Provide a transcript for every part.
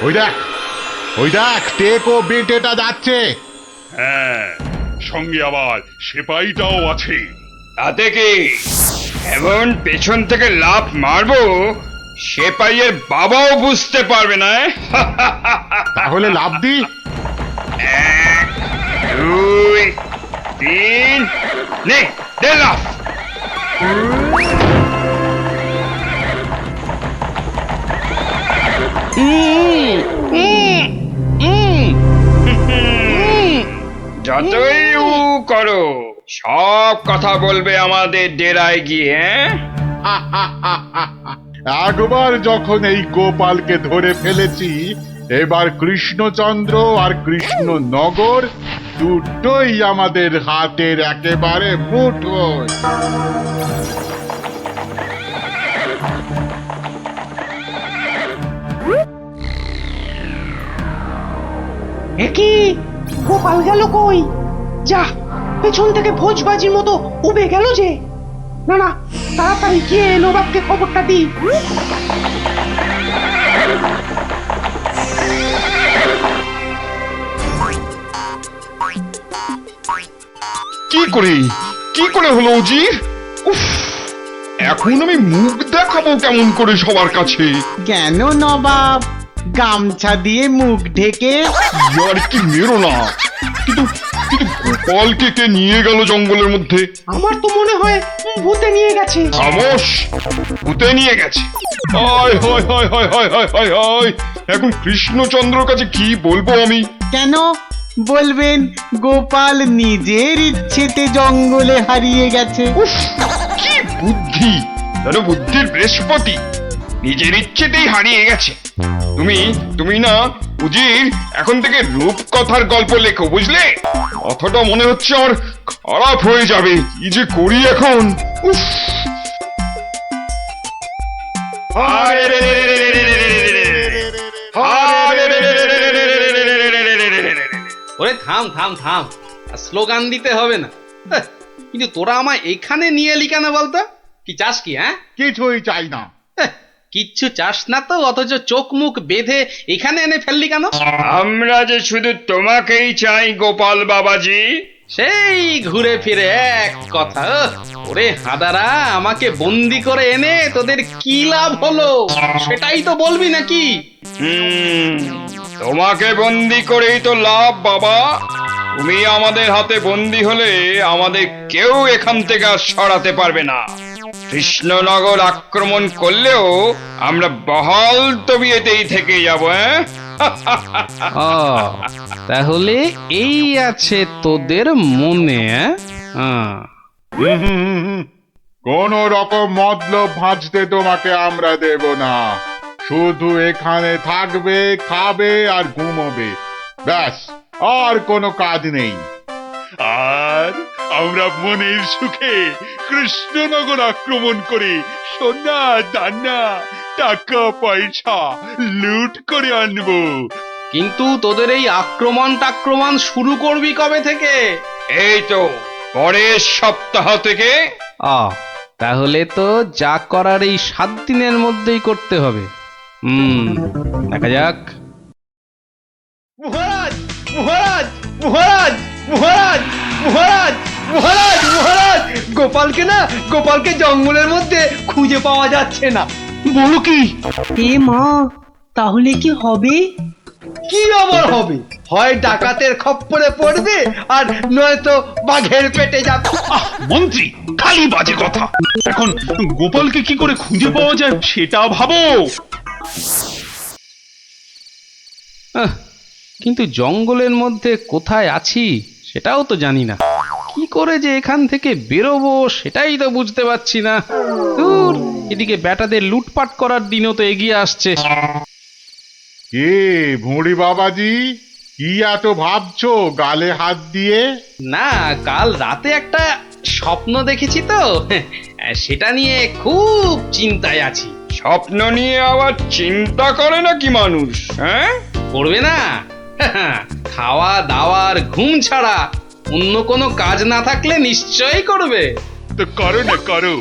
ওই দেখ, ওই দেখ, টেকো বেটেটা যাচ্ছে। হ্যাঁ, সঙ্গে আবার সেপাইটাও আছে। তাতে কি এমন পেছন থেকে লাফ মারবো সেপাইয়ের বাবাও বুঝতে পারবে না। তাহলে লাফ দি। 1 2 3 নে দে লাফ। যতই উ করো সব কথা বলবে আমাদের ডেরায় গিয়ে। একবার যখন এই গোপালকে ধরে ফেলেছি, এবার কৃষ্ণচন্দ্র আর কৃষ্ণনগর দুটোই আমাদের হাতের একেবারে মুঠোয়। একি গোপাল গেল কই? যা, পেছন থেকে ভোজবাজির মতো উবে গেল যে। না না, তাড়াতাড়ি গিয়ে নবাবকে খবরটা দি। কি করে হলো উজির? উফ, এখন আমি মুখ দেখাবো কেমন করে সবার কাছে? কেন নবাব, গামছা দিয়ে মুখ ঢেকে? আর কি মেরো না। কিন্তু কিন্তু গোপালকে কে নিয়ে গেল জঙ্গলের মধ্যে? আমার তো মনে হয় ভূতে নিয়ে গেছে। খামোশ, ভূতে নিয়ে গেছে। হায় হায় হায় হায় হায় হায় হায় হায়, এখন কৃষ্ণচন্দ্রর কাছে কি বলবো আমি? কেন বলবেন গোপাল নিজের ইচ্ছেতে জঙ্গলে হারিয়ে গেছে? উফ, কি বুদ্ধি! যেন বুদ্ধির বৃহস্পতি, নিজের ইচ্ছেতেই হারিয়ে গেছে। তুমি না উজির, এখন থেকে রূপকথার গল্প লেখো, বুঝলে? কথাটা মনে হচ্ছে আমার খারাপ হয়ে যাবে। কি যে করি এখন! উফ! ওরে থাম থাম থাম, আর স্লোগান দিতে হবে না। কিন্তু তোরা আমায় এখানে নিয়ে এলি কেন বলতো? কি চাস কি? হ্যাঁ, কিছুই চাই না। কিচ্ছু চাস না তো, অথচ চোখ মুখ বেঁধে এখানে এনে ফেললি কেন? আমরা যে শুধু তোমাকেই চাই গোপাল বাবাজি। সেই ঘুরে ফিরে এক কথা। ওরে হাদারা, আমাকে বন্দি করে এনে তোদের কি লাভ হলো সেটাই তো বলবি নাকি? তোমাকে বন্দি করেই তো লাভ বাবা। তুমি আমাদের হাতে বন্দি হলে আমাদের কেউ এখান থেকে আর সরাতে পারবে না। কৃষ্ণনগর আক্রমণ করলেও আমরা বহাল তবিয়েতেই থেকে যাব। ও, তাহলে এই আছে তোদের মনে? কোন রকম মতলব ভাঁজতে তোমাকে আমরা দেব না। শুধু এখানে থাকবে, খাবে আর ঘুমোবে, ব্যাস, আর কোনো কাজ নেই। আর আমরা মনের সুখে কৃষ্ণনগর আক্রমণ করে সোনা দানা টাকা পয়সা লুট করে আনবো। কিন্তু তোদের এই আক্রমণ শুরু করবি কবে থেকে? এই তো পরের সপ্তাহ থেকে। তাহলে তো যা করার এই 7 দিনের মধ্যেই করতে হবে। দেখা যাক। মহারাজ মহারাজ মহারাজ মহারাজ মহারাজ মহারাজ মহারাজ, গোপালকে জঙ্গলের মধ্যে খুঁজে পাওয়া যাচ্ছে না। বলো কি? এ মা, তাহলে কি হবে? কি আবার হবে? হয় ডাকাতের খপ্পরে পড়বে, আর নয়তো বাঘের পেটে যাবে। মন্ত্রী, খালি বাজে কথা। এখন গোপালকে কি করে খুঁজে পাওয়া যায় সেটা ভাবো। কিন্তু জঙ্গলের মধ্যে কোথায় আছি সেটাও তো জানি না। কি করে যে এখান থেকে বেরোবো সেটাই তো বুঝতে পারছি না। দূর, এদিকে ব্যাটাদের লুটপাট করার দিনও তো এগিয়ে আসছে। কে ভুঁড়ি বাবাজি, কি এত ভাবছো গালে হাত দিয়ে? না, কাল রাতে একটা স্বপ্ন দেখেছি তো, সেটা নিয়ে খুব চিন্তায় আছি। স্বপ্ন নিয়ে আবার চিন্তা করে নাকি মানুষ? হ্যাঁ, করবে না? খাওয়া দাওয়ার ঘুম ছাড়া অন্য কোনো কাজ না থাকলে নিশ্চয়ই করবে। তো করো না, করো।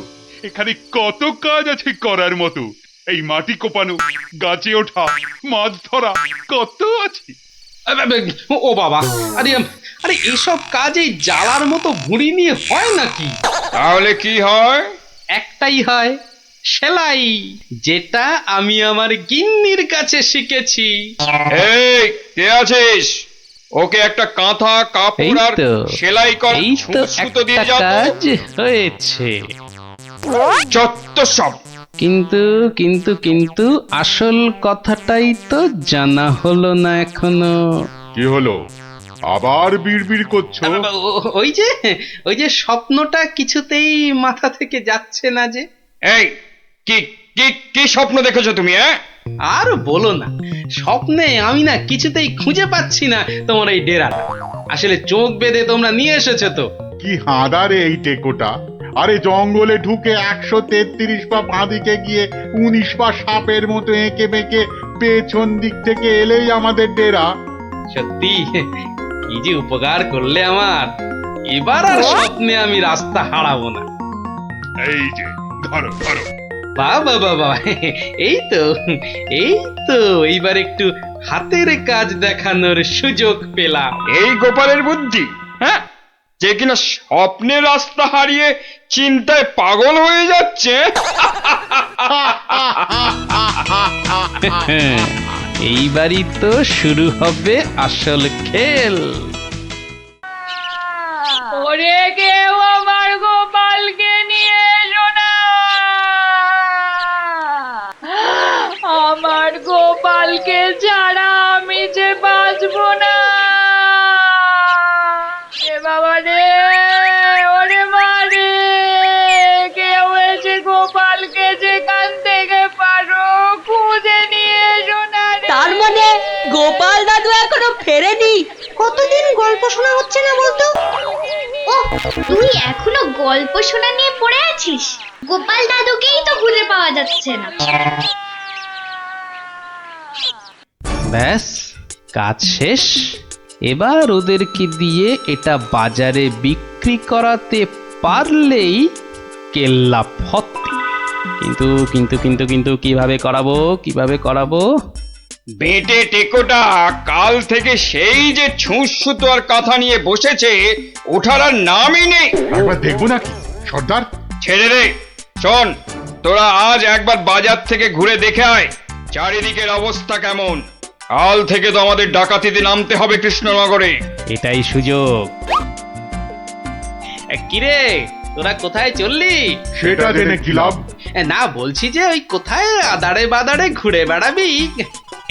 এখানে কত কাজ আছে করার মতো। এই মাটি কোপানো, গাছে ওঠা, মাছ ধরা কত আছে। ও বাবা, আরে আরে এসব কাজ এই জ্বালার মতো ভুঁড়ি নিয়ে হয় নাকি? তাহলে কি হয়? একটাই হয়, সেলাই, যেটা আমি আমার গিন্নির কাছে শিখেছি। এই কে আছিস? ওকে একটা কাঁথা এই কাপড় আর তো, সেলাই কর এই তো সুতো দিয়ে একটা যাও তো। কাজ হয়েছে। যত সব। কিন্তু কিন্তু কিন্তু আসল কথাটাই তো জানা হলো না এখনো। কি হলো, আবার বিড়বিড় করছো? ওই যে স্বপ্নটা কিছুতেই মাথা থেকে যাচ্ছে না যে। এই কি কি কি স্বপ্ন দেখেছো তুমি? আর বলো না, স্বপ্নে আমি না কিছুতেই খুঁজে পাচ্ছি না তোমার এই ডেরাটা। আসলে চোখ বেঁধে তোমরা নিয়ে এসেছো তো। কি হাঁদারে এই টেকোটা! আরে জঙ্গলে ঢুকে 133 পা বাঁদিকে গিয়ে 19 পা সাপের মতো এঁকে বেঁকে পেছন দিক থেকে এলেই আমাদের ডেরা। সত্যি কি যে উপকার করলে আমার, এবার আর স্বপ্নে আমি রাস্তা হারাবো না। এই যে ধরো ধরো। বাবা বাবা, এই তো এইবার একটু হাতের কাজ দেখানোর সুযোগ পেলাম। এই গোপালের বুদ্ধি, হ্যাঁ, যে কিনা স্বপ্নে রাস্তা হারিয়ে চিন্তায় পাগল হয়ে যাচ্ছে। এইবারই তো শুরু হবে আসল খেল। ওরে কেউ আমার গোপালকে নিয়ে এসো না, আমার গোপালকে ছাড়া আমি যে বাঁচবো না। এ বাবা রে, ওরে মা রে, কেউ এসে গোপালকে যেখান থেকে পারো খুঁজে নিয়ে এসো না রে। তার মানে গোপাল দাদু এখনো ফেরেনি? কতদিন গল্প শোনা হচ্ছে না বলতো? ও, তুই এখনো গল্প শোনা নিয়ে পড়ে আছিস? গোপাল দাদুকেই তো খুঁজে পাওয়া যাচ্ছে না। ব্যাস, কাজ শেষ। এবার ওদেরকে দিয়ে এটা বাজারে বিক্রি করাতে পারলেই কেল্লা ফতে। কিন্তু কিন্তু কিন্তু কিন্তু কিভাবে করাবো? বেটে টেকোটা কাল থেকে সেই যে ছুঁচ সুতো আর কাঁথা নিয়ে বসেছে, ওঠার আর নামই নেই। একবার দেখবো নাকি সর্দার? ছেড়ে দে। শোন, তোরা আজ একবার বাজার থেকে ঘুরে দেখে আয় চারিদিকের অবস্থা কেমন। কাল থেকে তো আমাদের ডাকাতিতে নামতে হবে কৃষ্ণনগরে। এটাই সুযোগ। কিরে, তোরা কোথায় চললি? সেটা জেনে কি লাভ? না, বলছি যে ওই কোথায় আদারে বাদারে ঘুরে বেড়াবি।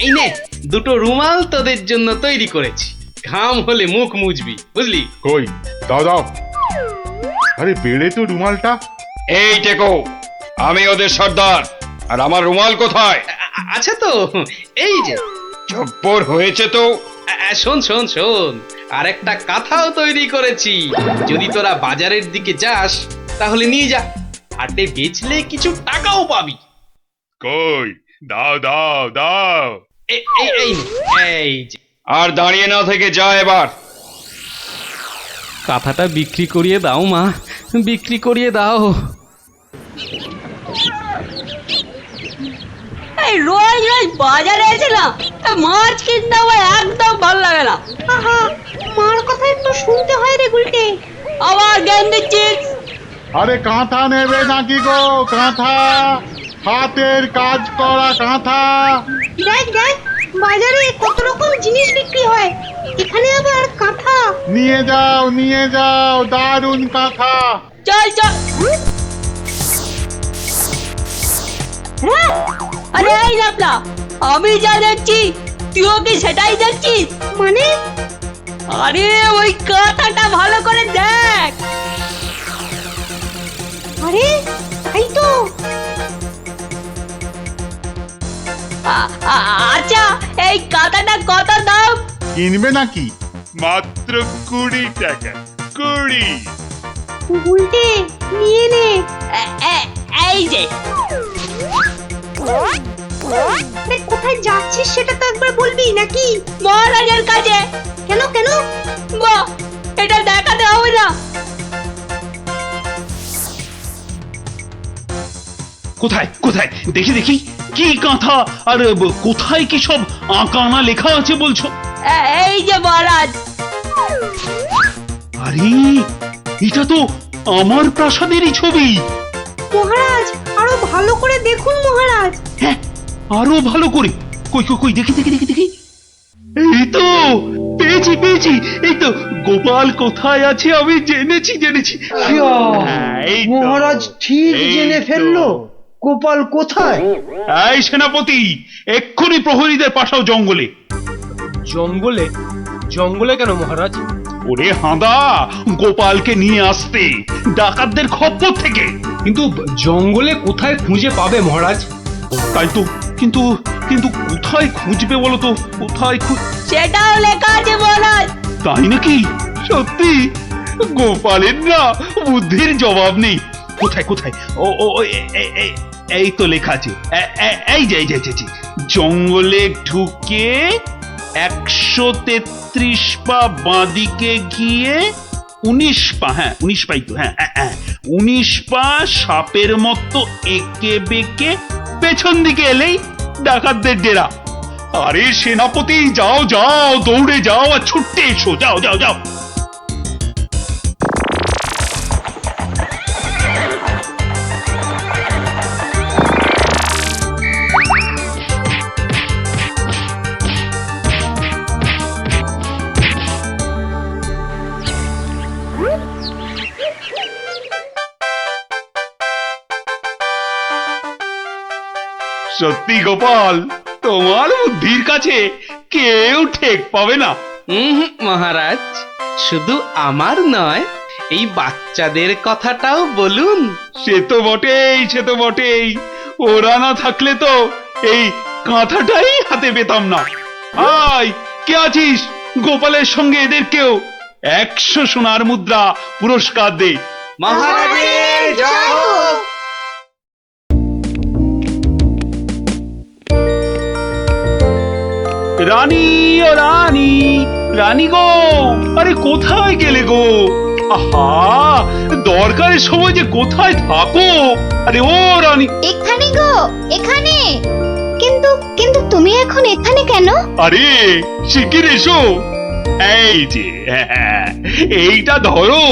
এই নে, দুটো রুমাল তোদের জন্য তৈরি করেছি, ঘাম হলে মুখ মুছবি, বুঝলি? কই দাও দাও। আরে বেড়ে তো রুমালটা। এই টেকো, আমি ওদের সর্দার, আর আমার রুমাল কোথায়? আচ্ছা তো, এই যে। জব্বর হয়েছে তো। শোন শোন শোন, আর একটা কাঁথাও তৈরি করেছি। যদি তোরা বাজারের দিকে যাস তাহলে নিয়ে যা, হাটে বেচলে কিছু টাকাও পাবি। কই দাও দাও দাও। এই যে। আর দাঁড়িয়ে না থেকে যা এবার। কাঁথাটা বিক্রি করিয়ে দাও মা, বিক্রি করিয়ে দাও। এই রোজ রোজ বাজারে এসে না মাছ কিনতে আমার একদম ভালো লাগে না। আহা, মার কথা একটু শুনতে হয় রে গুলটে। আবার জ্ঞান দিচ্ছিস? আরে কাঁথা নেবে নাকি গো? কাঁথা, হাতের কাজ করা কাঁথা। দেখ দেখ, বাজারে কত রকম জিনিস বিক্রি হয়, এখানে আবার কাঁথা। নিয়ে যাও দারুন কাঁথা। চল চল। আরে এই নাপলা, আমি যা দেখছি তুইও কি সেটাই দেখছিস? মানে? আরে ওই কাঁথাটা ভালো করে দেখ। আরে তাই তো। আচ্ছা, এই কাঁথাটা কত দাম? কিনবে নাকি? মাত্র 20 টাকা। 20। গুলটে নিয়ে নে। এই যে। আরে কোথায় যাচ্ছিস সেটা তো একবার বলবি নাকি? মহারাজের কাছে। কেন কেন? বাহ, এটা দেখাতে হবে না? কোথায় কোথায় দেখি দেখি কি কাঁথা আর কোথায় কি সব আঁকানা লেখা আছে বলছো? এই যে মহারাজ। আরে এটা তো আমার প্রাসাদেরই ছবি। মহারাজ আরো ভালো করে দেখুন মহারাজ। হ্যাঁ, আরো ভালো করে। কই কই কই, দেখি দেখি দেখি দেখি। এই তো পেয়েছি পেয়েছি। এই তো গোপাল কোথায় আছে আমি জেনেছি জেনেছি। হ্যাঁ, এই তো, মহারাজ ঠিক এই জেনে তো। ফেললো গোপাল কোথায়। এই সেনাপতি, এক্ষুনি প্রহরীদের পাঠাও জঙ্গলে। জঙ্গলে? জঙ্গলে কেন মহারাজ? ওরে হাঁদা, গোপালকে নিয়ে আসতে ডাকাতদের খপ্পর থেকে। কিন্তু জঙ্গলে কোথায় খুঁজে পাবে মহারাজ? তাই তো, কিন্তু কিন্তু কোথায় খুঁজবে বলো তো? কোথায় সেটাও লেখা আছে মহারাজ। তাই নাকি? সত্যি? গোপালের না বুদ্ধির জবাব নেই। কোথায় কোথায়? ও ও এই তো লেখা আছে। এই যে এই যে জঙ্গলে ঢুকে 133 পা বাঁদিকে গিয়ে 19 পা, হ্যাঁ 19 পাই তো, হ্যাঁ 19 পা সাপের মতো এঁকে বেঁকে পেছন দিকে এলেই ডাকাতদের ডেরা। আরে সেনাপতি, যাও যাও, দৌড়ে যাও আর ছুটতে এসো, যাও যাও যাও। সত্যি গোপাল, তোমার বুদ্ধির কাছে কেউ ঠেক পাবে না। মহারাজ, শুধু আমার নয়, এই বাচ্চাদের কথাটাও বলুন। সে তো বটেই, সে তো বটেই। ওরা না থাকলে তো এই কাঁথাটাই হাতে পেতাম না। আয়, কে আছিস? গোপালের সঙ্গে এদেরকেও 100 সোনার মুদ্রা পুরস্কার দে। মহারাজের জয় হোক। রানী ও রানী, রানী গো, আরে কোথায় গেলে গো? আহা, দরকারের সময় যে কোথায় থাকো? আরে ও রানী। এখানে গো, এখানে। কিন্তু কিন্তু তুমি এখন এখানে কেন? আরে শিগগির এসো। এই যে, এইটা ধরো।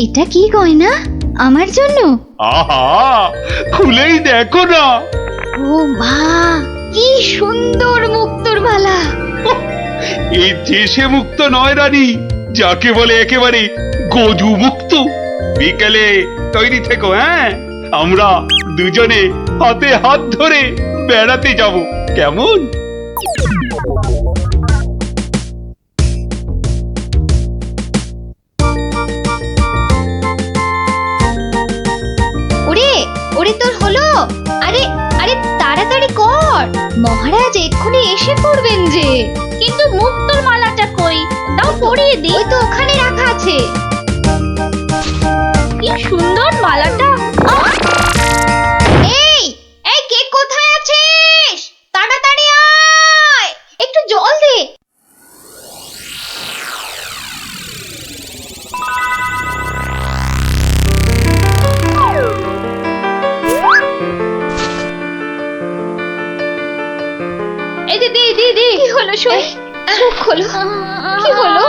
এটা কি গয়না? আমার জন্য? আহা, খুলেই দেখো না। ও মা, কি সুন্দর মুক্তোর মালা। এই দেশে মুক্ত নয় রানী, যাকে বলে একেবারে গজু মুক্ত। বিকেলে তৈরি থেকো, হ্যাঁ? আমরা দুজনে হাতে হাত ধরে বেড়াতে যাব, কেমন? ওরে ওরে, তোর হলো? আরে আরে তাড়াতাড়ি কর, মহারাজ এক্ষুনি এসে পড়বেন যে। কিন্তু মুক্তোর মালাটা কই? দাও পরিয়ে দিই। ওই তো ওখানে রাখা আছে। কি সুন্দর মালাটা। এই এই, কে কোথায় আছিস? তাড়াতাড়ি আয়, একটু জল দে। এই যে দি দি দি, কি হলো? শুই চোখ খোলো। কি হলো?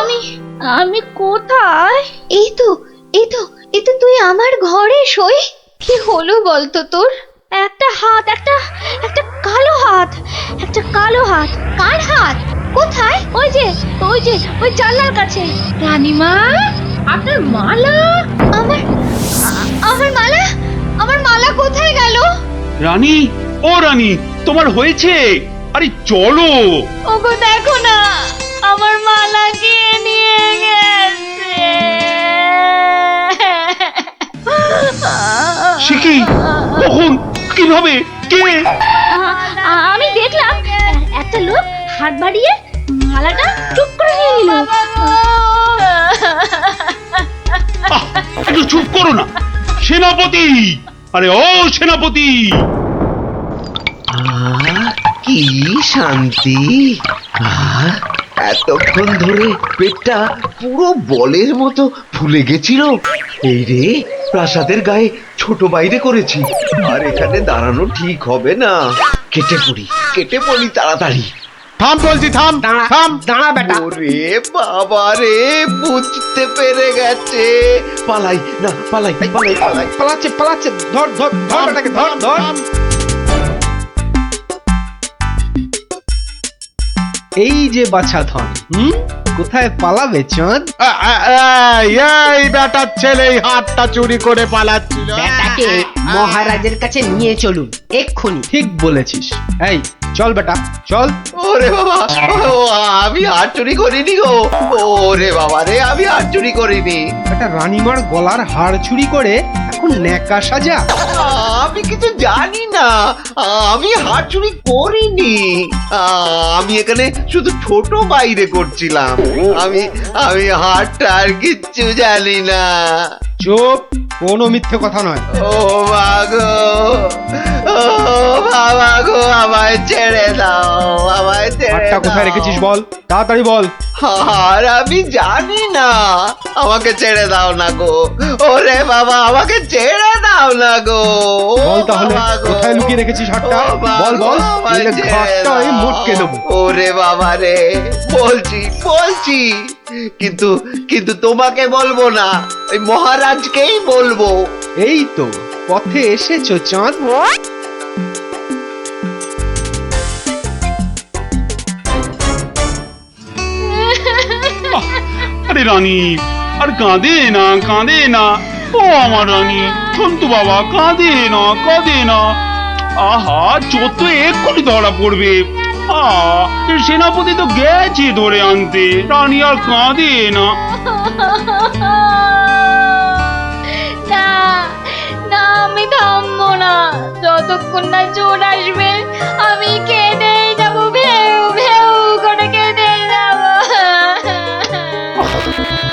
আমি কোথায়? এই তো এই তো এই তো, তুই আমার ঘরে শুই। কি হলো বলতো তোর? একটা হাত, একটা একটা কালো হাত, একটা কালো হাত। কার হাত? কোথায়? ওই যে ওই জানলার কাছে। রানীমা, আপনার মালা। আমার মালা, আমার মালা কোথায় গেল? রানী, ও রানী, তোমার হয়েছে? আরে চলো। ওগো দেখো না, আমার মালা কে নিয়ে গেছে। সে কি? কখন? কিভাবে? কে? আমি দেখলাম একটা লোক হাত বাড়িয়ে মালাটা চুপ করে নিয়ে নিল। একটু চুপ করো না সেনাপতি। আরে ও সেনাপতি, কি শান্তি! এতক্ষণ ধরে পেটটা পুরো বলের মতো ফুলে গেছিল। এই রে, প্রাসাদের গায়ে ছোট বাইরে করেছি, আর এখানে দাঁড়ানো ঠিক হবে না। কেটে পড়ি তাড়াতাড়ি। থাম বলছি, থাম থাম। দাঁড়া বেটা। ওরে বাবা রে, বুঝতে পেরে গেছে। পালাই না, পালাই। পালাচ্ছে পালাচ্ছে, ধর ধর ধর বেটাকে, ধর ধর। এই যে বাছা ধন, কোথায় পালাবে চাঁদ? এই বেটার ছেলে এই হাতটা চুরি করে পালাচ্ছিল। বেটাকে মহারাজের কাছে নিয়ে চলুন এক্ষুনি। ঠিক বলেছিস। এই চল বেটা চল। ওরে বাবা, আমি আর চুরি করিনি গো। ওরে বাবা রে, আমি আর চুরি করিনি। একটা রানীমার গলার হার চুরি করে এখন ন্যাকা সাজা। আমি কিছু জানি না, আমি হার চুরি করিনি। আমি এখানে শুধু ছোট বাইরে করছিলাম। আমি হারটা আর কিচ্ছু জানি না। চুপ, কোনো মিথ্যে কথা নয়। ও মা গো, ও বাবা গো, আমায় ছেড়ে দাও, আমায় ছেড়ে হারটা কোথায় দাও। রেখেছিস বল, তাড়াতাড়ি বল। আর আমি জানি না, আমাকে ছেড়ে দাও না গো। ওরে বাবা, আমাকে ছেড়ে দাও না গো। বল তাহলে বাবা গো। কোথায় লুকিয়ে রেখেছিস হারটা? ও বাবা বল বল, গো, আমায় নইলে ছেড়ে ঘাটটা আমি দাও। মটকে দেবো। ওরে বাবা রে, বলছি কিন্তু তোমাকে বলবো না, ওই মহারাজকেই বলবো। এই তো পথে এসেছো চাঁদ। আরে রানী, আর কাঁদে না। ও আমার রানী, সন্তু বাবা, কাঁদে না। আহা, চোর তো এক্ষুনি ধরা পড়বে। সেনাপতি তো গেছে ধরে আনতে। রানী আর কাঁদে না। না না, আমি থামবো না যতক্ষণ না চোর আসবে। আমি কেঁদেই যাবো, ভেউ ভেউ করে কেঁদে যাবো।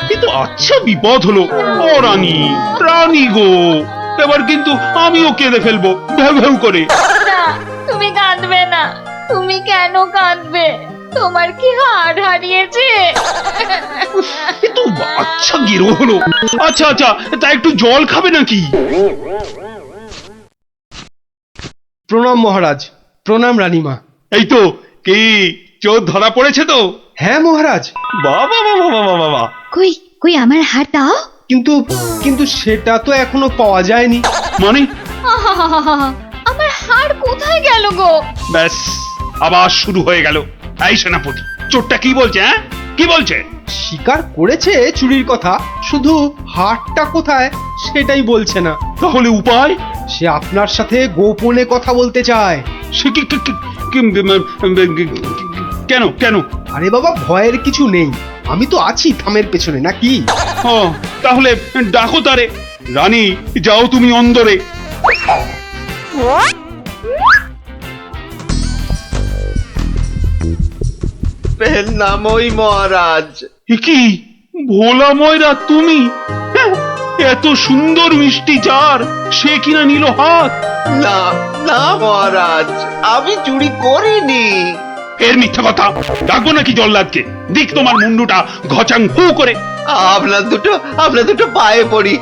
কিন্তু আচ্ছা বিপদ হলো। ও রানী গো, এবার কিন্তু আমিও কেঁদে ফেলবো ভেউ ভেউ করে। না, তুমি কাঁদবে না। তুমি কেন কাঁদবে? তোমার কি হাড় হারিয়েছে? কিন্তু আচ্ছা গেরো হলো। আচ্ছা তা একটু জল খাবে নাকি? প্রণাম মহারাজ, প্রণাম রানীমা। এই তো, কি চোর ধরা পড়েছে তো? হ্যাঁ মহারাজ। বাবা। কই কই আমার হাড় দাও। কিন্তু সেটা তো এখনো পাওয়া যায়নি। মানে? আহাহাহাহা, আমার হাড় কোথায় গেল গো? ব্যাস, আবার শুরু হয়ে গেল। এই সেনাপতি, চোরটা কি বলছে? কি বলছে? স্বীকার করেছে চুরির কথা, শুধু হারটা কোথায় সেটাই বলছে না। তাহলে উপায়? সে আপনার সাথে গোপনে কথা বলতে চায়। সে কেন? আরে বাবা, ভয়ের কিছু নেই, আমি তো আছি থামের পেছনে, নাকি? ও, তাহলে ডাকো তারে। রানী, যাও তুমি অন্দরে। নামই মহারাজ। কি ভোলা ময়রা তুমি? হ্যাঁ, এত সুন্দর মিষ্টি চার, সে কিনা নিল হাত। না মহারাজ, আমি চুরি করিনি। এর মিথ্যা কথা। ডাকবো নাকি জল্লাদকে? দিক তোমার মুন্ডুটা ঘচাং ফু করে। আপনার দুটো পায়ে পড়ি।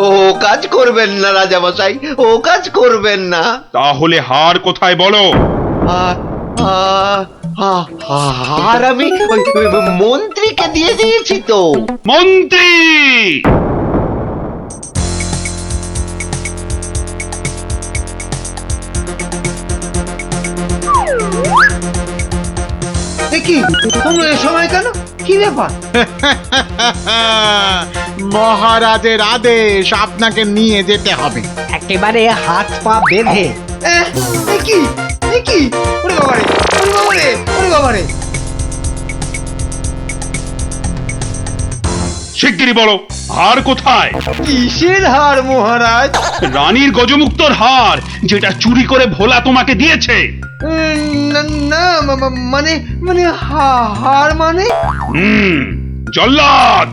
ও কাজ করবেন না রাজামশাই, ও কাজ করবেন না। তাহলে হার কোথায় বলো? আর আমি ওই মন্ত্রীকে দিয়ে দিয়েছি তো। মন্ত্রী! কি তোমরা এ সময় কেন? কি ব্যাপার? মহারাজের আদেশ, আপনাকে নিয়ে যেতে হবে। একেবারে হাত পা বেঁধে। কি ওরে বাবারে। শিগগিরই বলো, হার কোথায়? কিসের হার মহারাজ? রানীর গজমুক্তর হার, যেটা চুরি করে ভোলা তোমাকে দিয়েছে। না মানে হার মানে? জল্লাদ!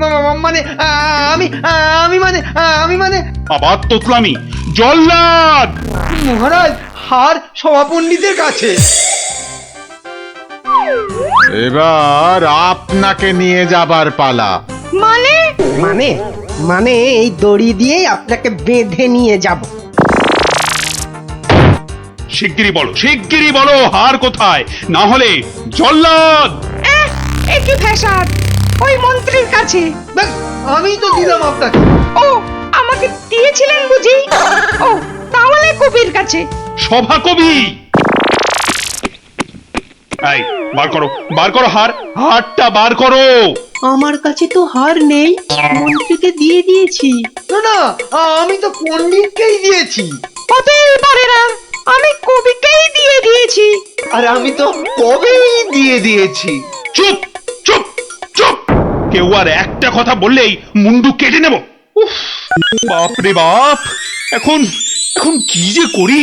না মানে আমি মানে আবার তোতলামি। জল্লাদ! মহারাজ, হার সভাপণ্ডিতের কাছে। এবার আপনাকে নিয়ে যাবার পালা। মানে মানে এই দড়ি দিয়েই আপনাকে বেঁধে নিয়ে যাব। শিগগিরই বলো হার কোথায়, না হলে জল্লাদ। একই ফ্যাশন ওই মন্ত্রীর কাছে। আমি তো দিলাম আপনাকে। ও আমাকে দিয়েছিলেন বুঝি? ও তাহলে কবির কাছে। সভা কবি, এই বার করো হারটা বার করো। আমার কাছে তো হার নেই, মন্ত্রীকে দিয়ে দিয়েছি। না না, আমি তো পণ্ডিতকেই দিয়েছি। হতেই পারে না, আমি কবিকেই দিয়ে দিয়েছি। আর আমি তো কবেই দিয়ে দিয়েছি। চুপ চুপ চুপ, কেউ আর একটা কথা বললেই মুন্ডু কেটে নেব। উফ, বাপ রে বাপ, এখন কি যে করি।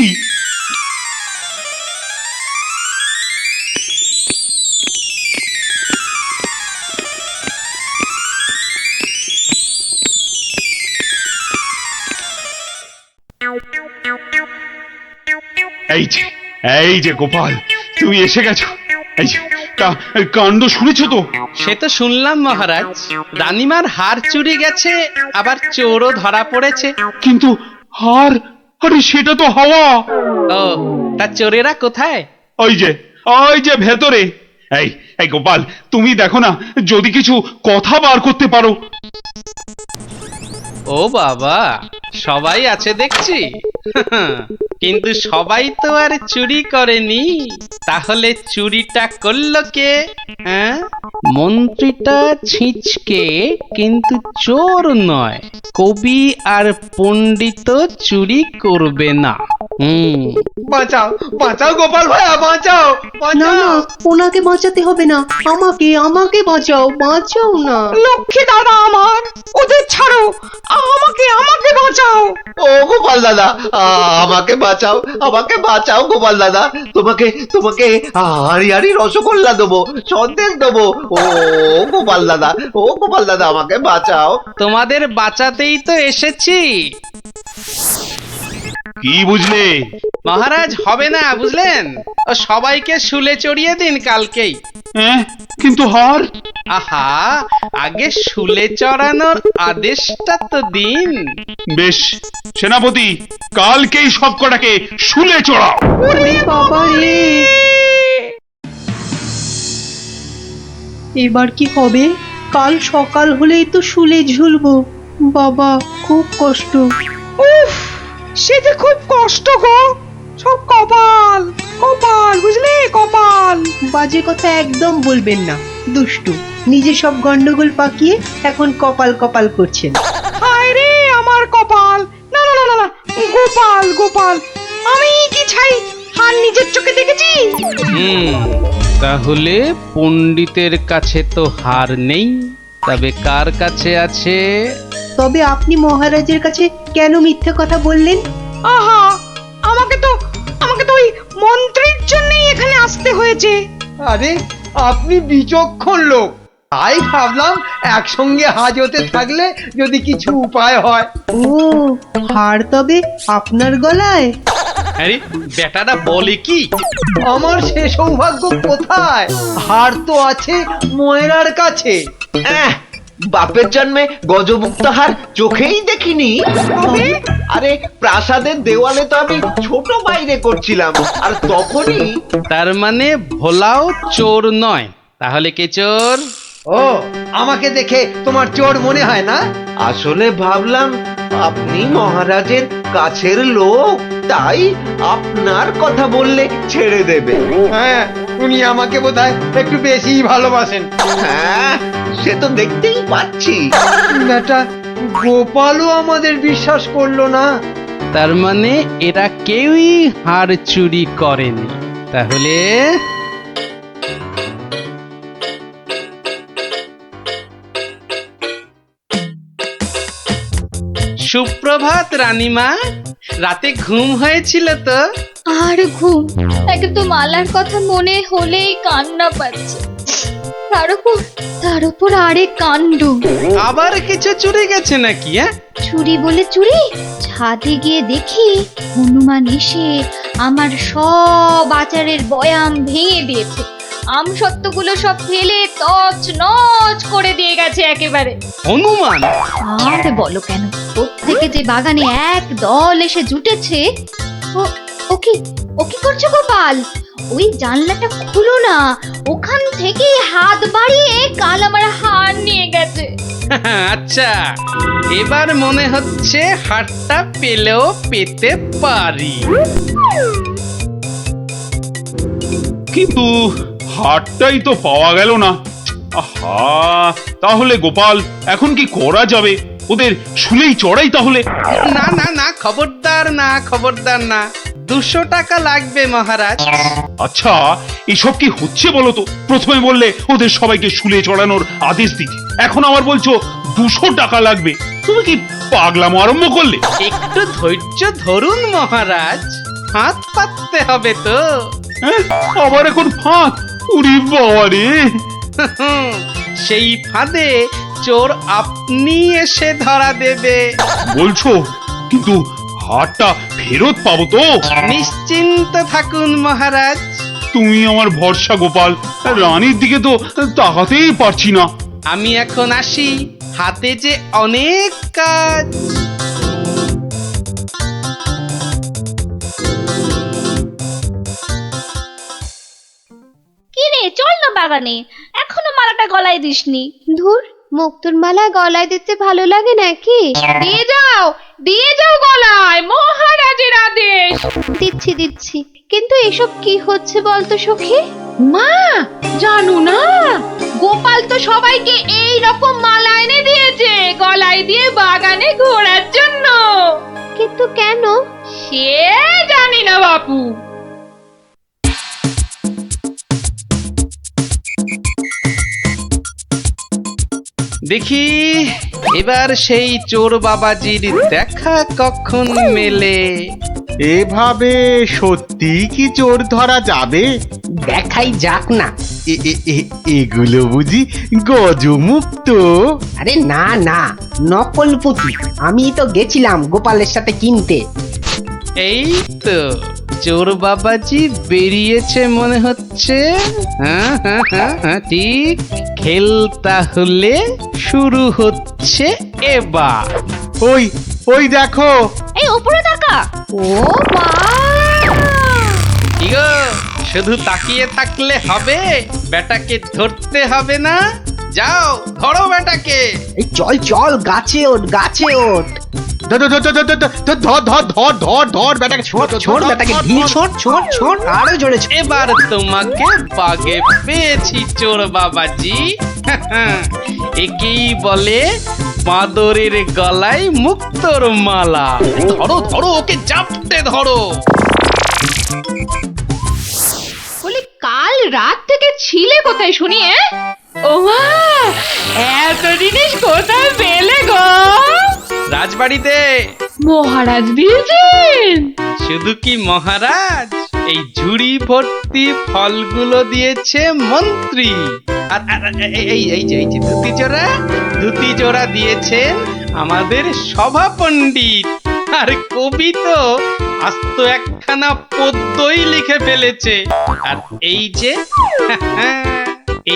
এই যে গোপাল, তুমি এসে গেছো। এই যে কাণ্ড শুনেছো তো? সে তো শুনলাম মহারাজ, রানীমার হার চুরি গেছে, আবার চোরও ধরা পড়েছে। কিন্তু হার, আরে সেটা তো হাওয়া। ও, তা চোরেরা কোথায়? ওই যে ভেতরে। এই গোপাল, তুমি দেখো না যদি কিছু কথা বার করতে পারো। ও বাবা, সবাই আছে দেখছি। কিন্তু সবাই তো আর চুরি করেনি, তাহলে চুরিটা করলো কে? হ্যাঁ, মন্ত্রীটা ছিঁচকে কিন্তু চোর নয়, কবি আর পণ্ডিত চুরি করবে না। বাঁচাও গোপাল ভাইয়া, বাঁচাও। না না, ওনাকে বাঁচাতে হবে না, আমাকে বাঁচাও না। লক্ষ্মী দাদা আমার, ওদের ছাড়ো, আমাকে বাঁচাও। ও গোপাল দাদা, আমাকে বাঁচাও গোপাল দাদা। তোমাকে হাড়ি রসগোল্লা দেবো, সন্দেশ দেবো। ও গোপাল দাদা আমাকে বাঁচাও। তোমাদের বাঁচাতেই তো এসেছি। কি বুঝলে মহারাজ? হবে না বুঝলেন, ও সবাইকে শুলে চড়িয়ে দিন কালকেই। কিন্তু হার? আহা, আগে শুলে চড়ানোর আদেশটা তো দিন। বেশ সেনাপতি, কালকেই সব কটাকে শুলে চড়াও। ওরে বাবা রে, এবার কি হবে? কাল সকাল হলেই তো শুলে ঝুলবো। বাবা, খুব কষ্ট। উফ, সে যে খুব কষ্ট গো। সব কপাল বুঝলে, কপাল। বাজে কথা একদম বলবেন না, দুষ্টু। নিজে সব গন্ডগোল পাকিয়ে এখন কপাল করছেন। হায় রে আমার কপাল। না, গোপাল, আমি কি ছাই হার নিজের চোখে দেখেছি? তাহলে পণ্ডিতের কাছে তো হার নেই, তবে কার কাছে আছে? তবে আপনি মহারাজের কাছে কেন মিথ্যে কথা বললেন? আহা, আমাকে তো ওই মন্ত্রীর জন্যই এখানে আসতে হয়েছে। আরে আপনি বিচক্ষণ লোক, তাই ভাবলাম একসঙ্গে হাজতে থাকলে যদি কিছু উপায় হয়। ও, হার তবে আপনার গলায়? আরে বেটাটা বলে কি? আমার সে সৌভাগ্য কোথায়? হার তো আছে ময়রার কাছে। বাপের জন্মে গজমুক্ত হার চোখেই দেখিনি। আরে প্রাসাদের দেওয়ালে তো আমি ছোট বাইরে করছিলাম, আর তখনই। তার মানে ভোলাও চোর নয়, তাহলে কে চোর? ও, আমাকে দেখে তোমার চোর মনে হয় না? আসলে ভাবলাম আপনি মহারাজের কাছের লোক, তাই আপনার কথা বললে ছেড়ে দেবে। হ্যাঁ, উনি আমাকে বোধহয় একটু বেশি ভালোবাসেন। হ্যাঁ, সে তো দেখতেই পাচ্ছি। বেটা গোপালও আমাদের বিশ্বাস করলো না। তার মানে এরা কেউই হার চুরি করেনি। তাহলে সুপ্রভাত রানীমা, রাতে ঘুম হয়েছিল তো? আর ঘুম, একদম মালার কথা মনে হলেই কান্না পাচ্ছে। তার উপর আরেক কাণ্ড। আবার কিছু চুরি গেছে নাকি? চুরি বলে চুরি, ছাদে গিয়ে দেখি হনুমান এসে আমার সব আচারের বয়াম ভেঙে দিয়েছে। আমসত্ত্বগুলো সব ফেলে তছনছ করে দিয়ে গেছে একেবারে। হনুমান? আর বলো কেন, প্রত্যেকে যে বাগানে এক দল এসে জুটেছে। ও কি করছো গোপাল? ওই জানলাটা খুলো না, ওখান থেকে হাত বাড়িয়ে কাল আমার হার নিয়ে গেছে। আচ্ছা, এবার মনে হচ্ছে হারটা পেলেও পেতে পারি। কিন্তু হারটাই তো পাওয়া গেল না। আহা, তাহলে গোপাল এখন কি করা যাবে? ওদের শুলেই চড়াই তাহলে। না না না, খবরদার না, খবরদার না। 200 টাকা লাগবে মহারাজ। আচ্ছা, এসব কি হচ্ছে বলো তো? প্রথমে বললে ওদের সবাইকে শুলে চড়ানোর আদেশ দিতে, এখন আবার বলছো 200 টাকা লাগবে। তুমি কি পাগলামো আরম্ভ করলে? একটু ধৈর্য ধরুন মহারাজ, হাত পাততে হবে তো। হ্যাঁ, আবার এখন ফাঁক? উরি বাবা রে! সেই ফাঁদে চোর আপনি এসে ধরা দেবে। বলছো, কিন্তু হারটা ফেরত পাবো তো? নিশ্চিন্ত থাকুন মহারাজ। তুমি আমার ভরসা গোপাল, রানীর দিকে তো তাকাতেই পারছি না। আমি এখন আসি, হাতে যে অনেক কাজ। কি রে, চল না বাগানে, এখনো মালাটা গলায় দিসনি। ধুর, মুক্তোর মালা গলায় দিতে ভালো লাগে নাকি? দিয়ে যাও গলায়, মহারাজের আদেশ। দিচ্ছি, কিন্তু এসব কি হচ্ছে বলতো সখী? মা, জানো না, গোপাল তো সবাইকে এই রকম মালা এনে দিয়েছে গলায় দিয়ে বাগানে ঘোরার জন্য। কিন্তু কেন সে জানি না বাপু। দেখি এবার সেই চোর বাবাজির দেখা কখন মেলে। এভাবে সত্যি কি চোর ধরা যাবে? দেখাই যাক না। এগুলো বুঝি গজমুক্ত? আরে না না, নকল পুঁতি। আমি তো গেছিলাম গোপালের সাথে কিনতে। এই তো চোর বাবাজি বেরিয়েছে মনে হচ্ছে। হ্যাঁ, ঠিক। খেল তাহলে শুরু হচ্ছে এবার। ওই দেখো, এই উপরে তাকা। ও মা! কি গো, শুধু তাকিয়ে থাকলে হবে? বেটাকে ধরতে হবে না? যাও ধরো বেটাকে। এই চল গাছে ওঠ, গাছে ওঠ। ধর বেটাকে, ছোট বেটাকে ঢিল ছোট আরো জোরে ছোট। এবার তোমাকে বাগে পেয়েছি চোর বাবাজি। একেই বলে বাঁদরের গলায় মুক্তোর মালা। ধরো ওকে চাপতে ধরো। বলি, কাল রাত থেকে ছিলে কোথায় শুনি? ও মা, এত জিনিস কোথায় পেলে গো? রাজবাড়িতে। মহারাজ দিয়েছেন? শুধু কি মহারাজ, এই ঝুড়ি ভর্তি ফলগুলো দিয়েছে মন্ত্রী। আর এই যে ধুতি জোড়া দিয়েছেন আমাদের সভা পণ্ডিত। আর কবি তো আস্ত একখানা পদ্যই লিখে ফেলেছে। আর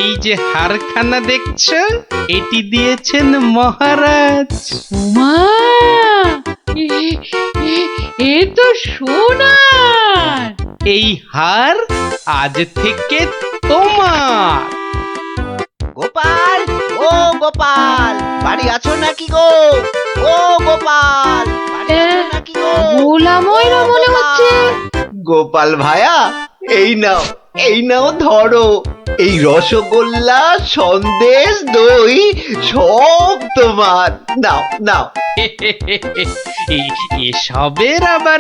এই যে হারখানা দেখছো, এটি দিয়েছেন মহারাজ। মা, এ তো সোনার। এই হার আজ থেকে তোমার। গোপাল, ও গোপাল, বাড়ি আছো নাকি গো? ও গোপাল, বাড়ি আছো নাকি গো? ভোলা ময়রা মনে হচ্ছে। গোপাল ভায়া, এই নাও ধরো। এই রসগোল্লা, সন্দেশ, দই সব তোমার। নাও। এসবের আবার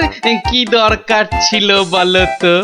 কি দরকার ছিল বলো তো?